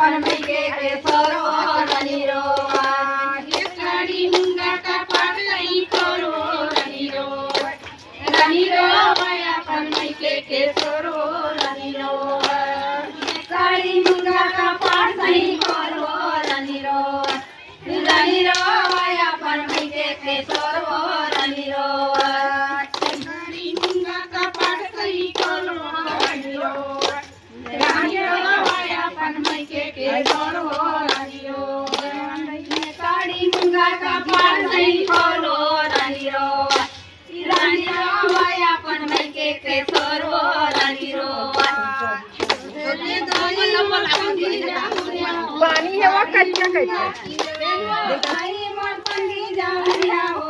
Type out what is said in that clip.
अपन मैके के सरो रानी रोवा साड़ी मुंगा का पागई करो रानी रोवा अपन मैके के सरो रानी रोवा साड़ी मुंगा का पागई करो रानी रोवा अपन मैके के सरो रानी रोवा साड़ी मुंगा का पागई करो रानी रोवा अपन मैके के सरो रानी रोवा साड़ी मुंगा का पागई करो रानी रोवा अपन मैके के सरो रानी रोवा पानी है वो कच्चा मन पंडी जाऊँ